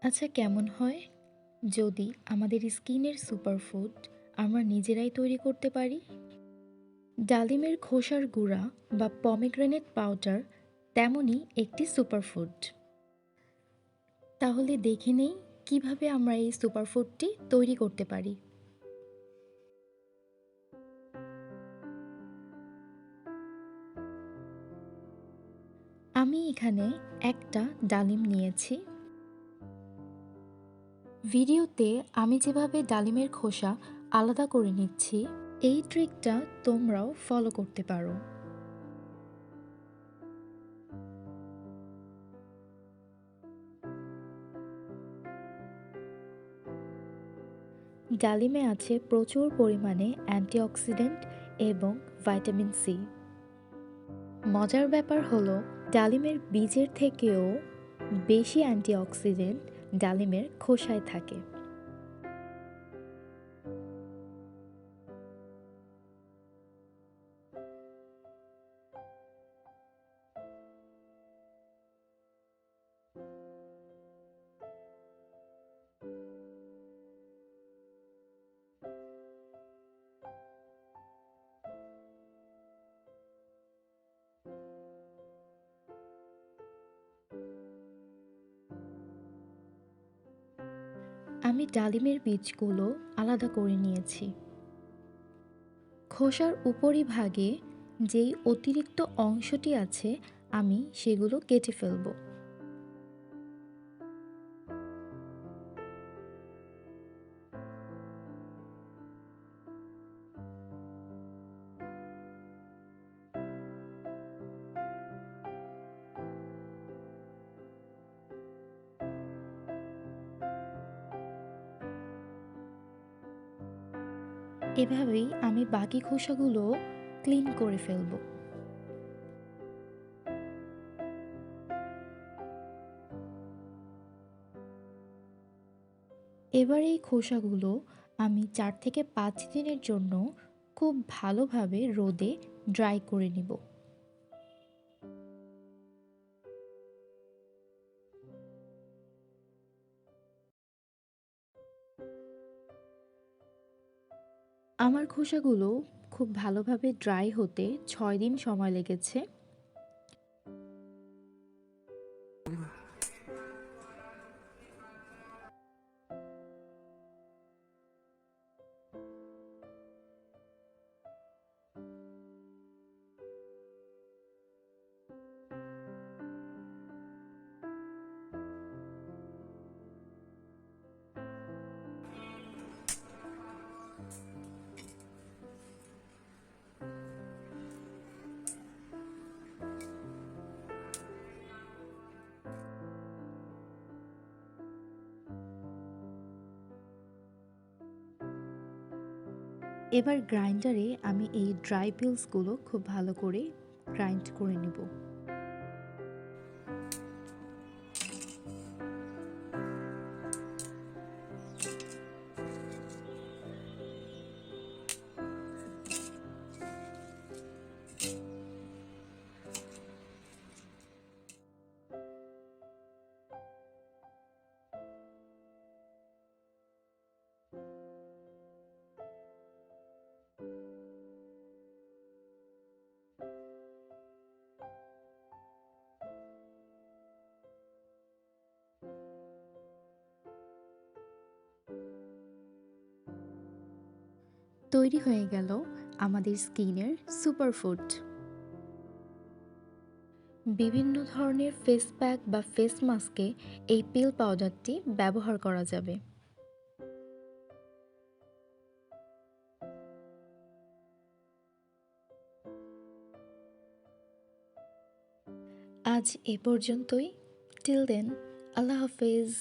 আচ্ছা, কেমন হয় যদি আমাদের স্কিনের সুপারফুড আমরা নিজেরাই তৈরি করতে পারি? ডালিমের খোসার গুঁড়া বা পমিগ্রেনেট পাউডার তেমনই একটি সুপারফুড। তাহলে দেখে নেই কিভাবে আমরা এই সুপারফুডটি তৈরি করতে পারি। আমি এখানে একটা ডালিম নিয়েছি। ভিডিওতে আমি যেভাবে ডালিমের খোসা আলাদা করে নিচ্ছি, এই ট্রিকটা তোমরাও ফলো করতে পারো। ডালিমে আছে প্রচুর পরিমাণে অ্যান্টিঅক্সিডেন্ট এবং ভিটামিন সি। মজার ব্যাপার হলো ডালিমের বীজের থেকেও বেশি অ্যান্টিঅক্সিডেন্ট ডালিমের খোসায় থাকে। আমি ডালিমের বীজগুলো আলাদা করে নিয়েছি। খোসার উপরিভাগে যেই অতিরিক্ত অংশটি আছে আমি সেগুলো কেটে ফেলব। এভাবেই আমি বাকি খোসাগুলো ক্লিন করে ফেলব। এবার এই খোসাগুলো আমি 4 থেকে 5 দিনের জন্য খুব ভালোভাবে রোদে ড্রাই করে নিব। আমার খোসাগুলো খুব ভালোভাবে ড্রাই হতে 6 দিন সময় লেগেছে। এবার গ্রাইন্ডারে আমি এই ড্রাই পিলসগুলো খুব ভালো করে গ্রাইন্ড করে নেব। তৈরি হয়ে গেল আমাদের স্কিনের সুপারফুড। বিভিন্ন ধরনের ফেস প্যাক বা ফেস মাস্কে এই পিল পাউডারটি ব্যবহার করা যাবে। আজ এ পর্যন্তই। টিল দেন, আল্লাহ হাফেজ।